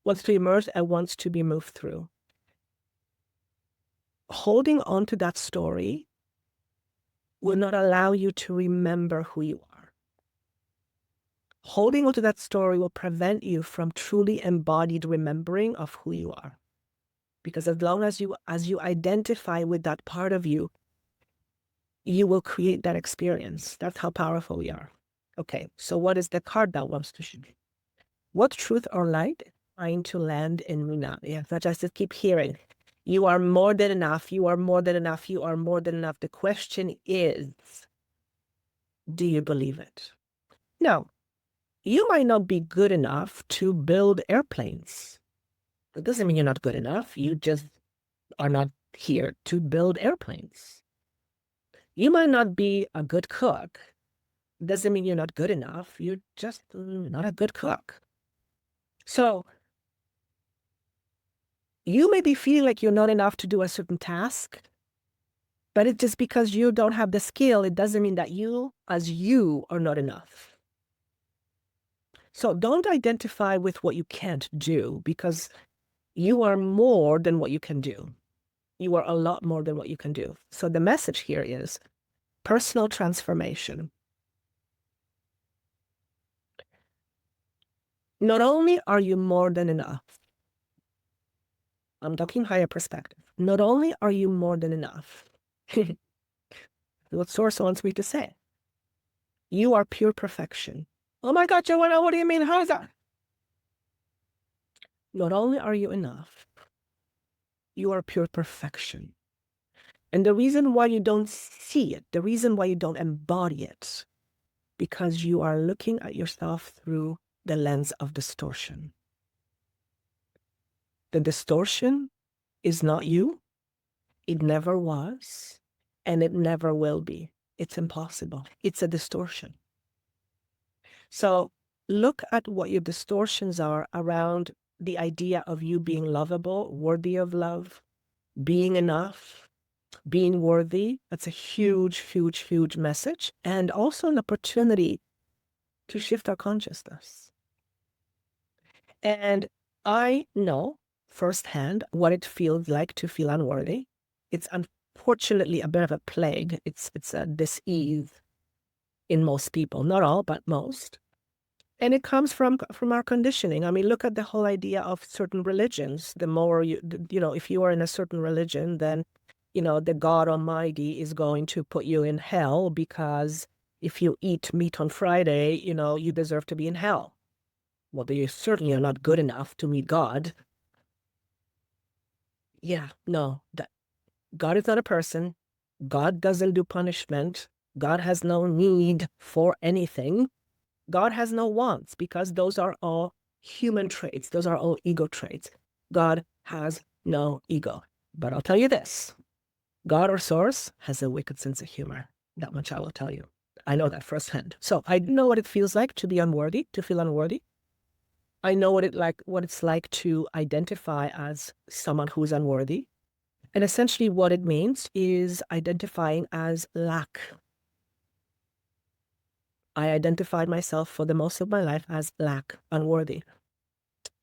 and wants to be moved through. Holding on to that story will not allow you to remember who you are. Holding on to that story will prevent you from truly embodied remembering of who you are. Because as long as you identify with that part of you, you will create that experience. That's how powerful we are. Okay, so what is the card that wants to show? What truth or light is trying to land in me now? Yes, I just keep hearing. You are more than enough. You are more than enough. You are more than enough. The question is, do you believe it? Now, you might not be good enough to build airplanes. It doesn't mean you're not good enough. You just are not here to build airplanes. You might not be a good cook. Doesn't mean you're not good enough. You're just not a good cook. So you may be feeling like you're not enough to do a certain task, but it's just because you don't have the skill. It doesn't mean that you, as you, are not enough. So don't identify with what you can't do, because you are more than what you can do. You are a lot more than what you can do. So the message here is personal transformation. Not only are you more than enough, I'm talking higher perspective. Not only are you more than enough, what Source wants me to say, you are pure perfection. Oh my God, Joanna, what do you mean? How is that? Not only are you enough, you are pure perfection. And the reason why you don't see it, the reason why you don't embody it, because you are looking at yourself through the lens of distortion. The distortion is not you. It never was, and it never will be. It's impossible. It's a distortion. So look at what your distortions are around the idea of you being lovable, worthy of love, being enough, being worthy. That's a huge, huge, huge message, and also an opportunity to shift our consciousness. And I know firsthand what it feels like to feel unworthy. It's unfortunately a bit of a plague. It's a dis-ease in most people, not all, but most. And it comes from our conditioning. I mean, look at the whole idea of certain religions. The more if you are in a certain religion, then, the God Almighty is going to put you in hell, because if you eat meat on Friday, you deserve to be in hell. Well, you certainly are not good enough to meet God. Yeah, no, God is not a person. God doesn't do punishment. God has no need for anything. God has no wants, because those are all human traits. Those are all ego traits. God has no ego. But I'll tell you this, God or Source has a wicked sense of humor. That much I will tell you. I know that firsthand. So I know what it feels like to be unworthy, to feel unworthy. I know what it's like to identify as someone who's unworthy. And essentially what it means is identifying as lack. I identified myself for the most of my life as lack, unworthy.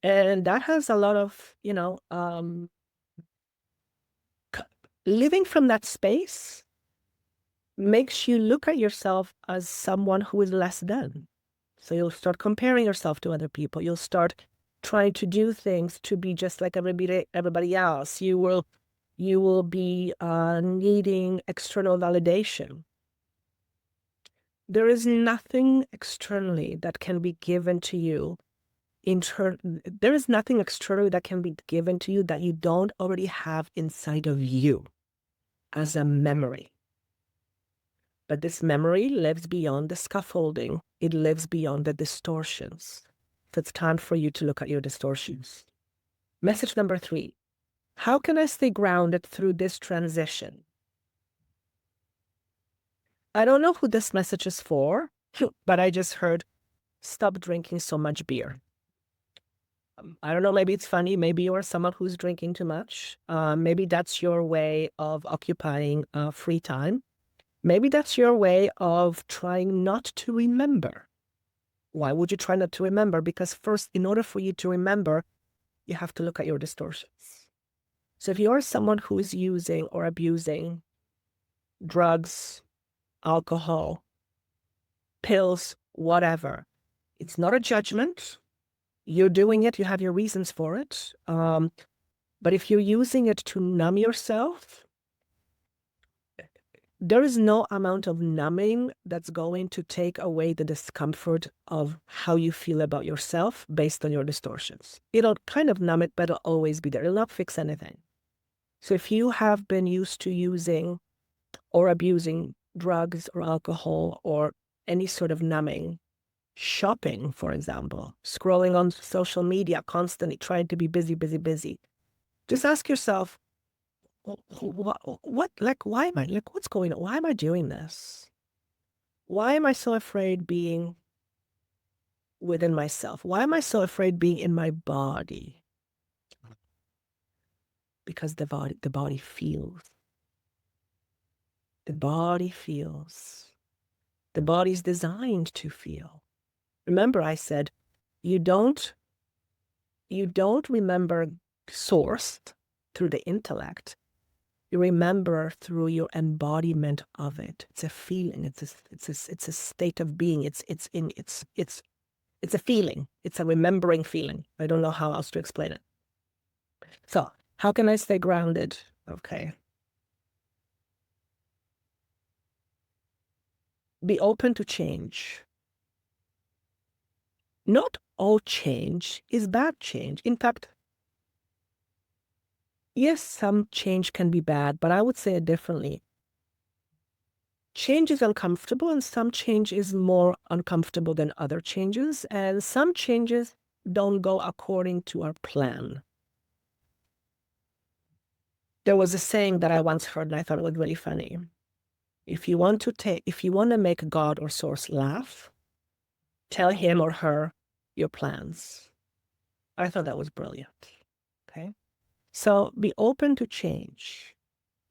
And that has a lot of, living from that space makes you look at yourself as someone who is less than. So you'll start comparing yourself to other people. You'll start trying to do things to be just like everybody else. You will be needing external validation. There is nothing externally that can be given to you. There is nothing externally that can be given to you that you don't already have inside of you as a memory. But this memory lives beyond the scaffolding. It lives beyond the distortions. So it's time for you to look at your distortions. Message number 3. How can I stay grounded through this transition? I don't know who this message is for, but I just heard, stop drinking so much beer. I don't know, maybe it's funny. Maybe you are someone who's drinking too much. Maybe that's your way of occupying free time. Maybe that's your way of trying not to remember. Why would you try not to remember? Because first, in order for you to remember, you have to look at your distortions. So if you're someone who is using or abusing drugs, alcohol, pills, whatever, it's not a judgment. You're doing it. You have your reasons for it. But if you're using it to numb yourself, there is no amount of numbing that's going to take away the discomfort of how you feel about yourself based on your distortions. It'll kind of numb it, but it'll always be there. It'll not fix anything. So if you have been used to using or abusing drugs or alcohol or any sort of numbing, shopping, for example, scrolling on social media, constantly trying to be busy, busy, busy, just ask yourself, why am I, what's going on? Why am I doing this? Why am I so afraid being within myself? Why am I so afraid being in my body? Because the body feels. The body feels. The body's designed to feel. Remember, I said You don't remember source through the intellect. You remember through your embodiment of it. It's a feeling. It's a state of being. It's a feeling. It's a remembering feeling. I don't know how else to explain it. So how can I stay grounded? Okay. Be open to change. Not all change is bad change. In fact, yes, some change can be bad, but I would say it differently. Change is uncomfortable, and some change is more uncomfortable than other changes, and some changes don't go according to our plan. There was a saying that I once heard, and I thought it was really funny. If you want to make God or Source laugh, tell him or her your plans. I thought that was brilliant. Okay. So be open to change.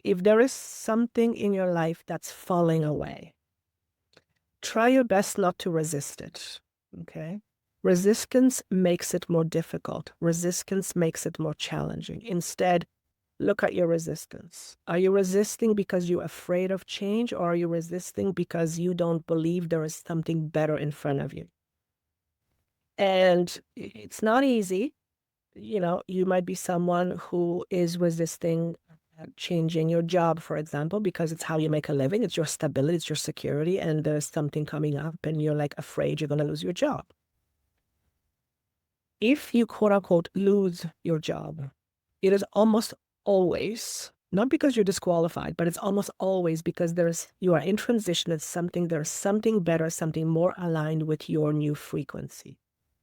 If there is something in your life that's falling away, try your best not to resist it. Okay. Resistance makes it more difficult. Resistance makes it more challenging. Instead, look at your resistance. Are you resisting because you're afraid of change, or are you resisting because you don't believe there is something better in front of you? And it's not easy. You know, you might be someone who is resisting changing your job, for example, because it's how you make a living. It's your stability, it's your security, and there's something coming up and you're like afraid you're going to lose your job. If you quote unquote lose your job, it is almost always not because you're disqualified, but it's almost always because you are in transition. There's something better, something more aligned with your new frequency.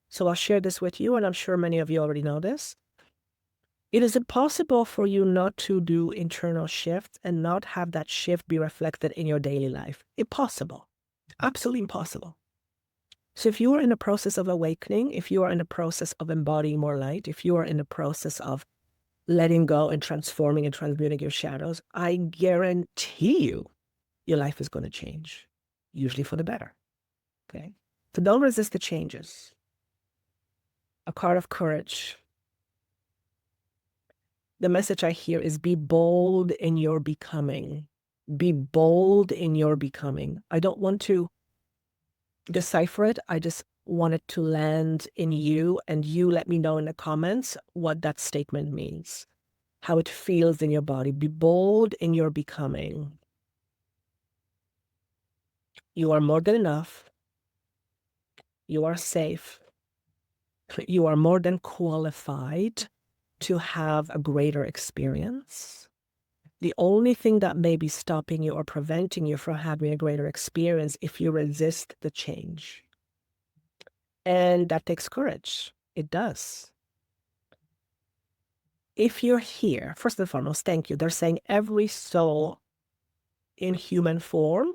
So I'll share this with you, and I'm sure many of you already know this. It is impossible for you not to do internal shifts and not have that shift be reflected in your daily life. Impossible. Absolutely impossible. So if you are in a process of awakening, if you are in a process of embodying more light, if you are in a process of letting go and transforming and transmuting your shadows, I guarantee you, your life is going to change, usually for the better. Okay? So don't resist the changes. A card of courage. The message I hear is be bold in your becoming. Be bold in your becoming. I don't want to decipher it. I just want it to land in you, and you let me know in the comments what that statement means, how it feels in your body. Be bold in your becoming. You are more than enough. You are safe. You are more than qualified to have a greater experience. The only thing that may be stopping you or preventing you from having a greater experience if you resist the change. And that takes courage. It does. If you're here, first and foremost, thank you. They're saying every soul in human form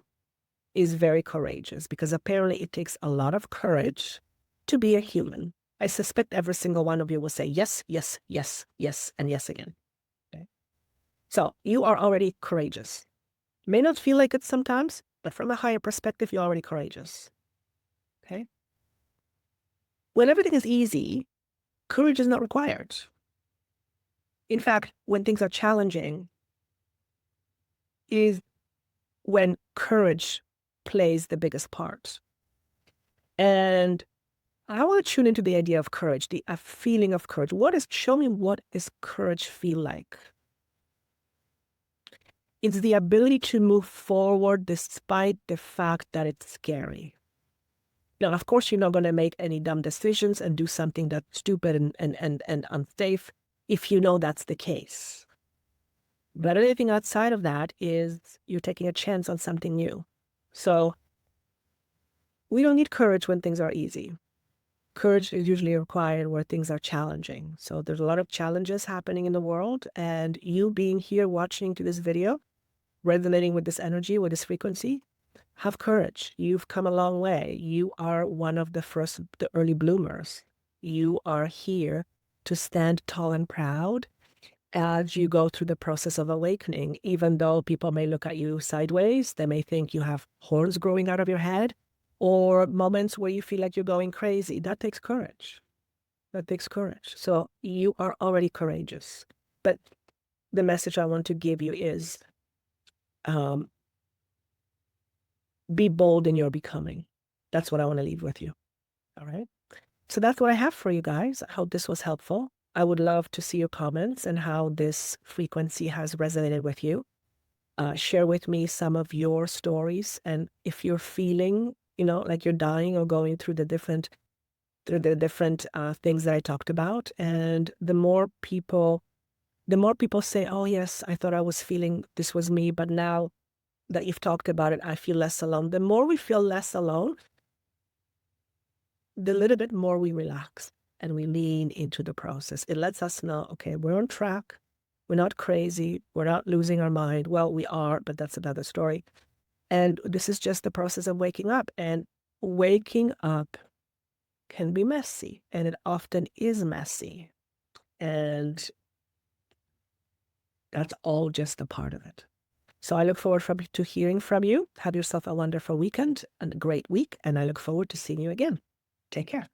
is very courageous, because apparently it takes a lot of courage to be a human. I suspect every single one of you will say yes, yes, yes, yes, and yes again. Okay? So you are already courageous. May not feel like it sometimes, but from a higher perspective, you're already courageous. Okay? When everything is easy, courage is not required. In fact, when things are challenging is when courage plays the biggest part. And I want to tune into the idea of courage, a feeling of courage. Show me, what does courage feel like? It's the ability to move forward despite the fact that it's scary. Now, of course, you're not going to make any dumb decisions and do something that's stupid and unsafe if you know that's the case. But anything outside of that is you're taking a chance on something new. So we don't need courage when things are easy. Courage is usually required where things are challenging. So there's a lot of challenges happening in the world, and you being here watching to this video, resonating with this energy, with this frequency, have courage. You've come a long way. You are one of the early bloomers. You are here to stand tall and proud as you go through the process of awakening. Even though people may look at you sideways, they may think you have horns growing out of your head, or moments where you feel like you're going crazy. That takes courage. That takes courage. So you are already courageous. But the message I want to give you is be bold in your becoming. That's what I want to leave with you. All right. So that's what I have for you guys. I hope this was helpful. I would love to see your comments and how this frequency has resonated with you. Share with me some of your stories. And if you're feeling, like you're dying or going through the different things that I talked about, and the more people say, oh yes, I thought I was feeling this was me, but now that you've talked about it, I feel less alone. The more we feel less alone, the little bit more we relax and we lean into the process. It lets us know, okay, we're on track. We're not crazy. We're not losing our mind. Well, we are, but that's another story. And this is just the process of waking up. And waking up can be messy, and it often is messy. And that's all just a part of it. So I look forward to hearing from you. Have yourself a wonderful weekend and a great week. And I look forward to seeing you again. Take care.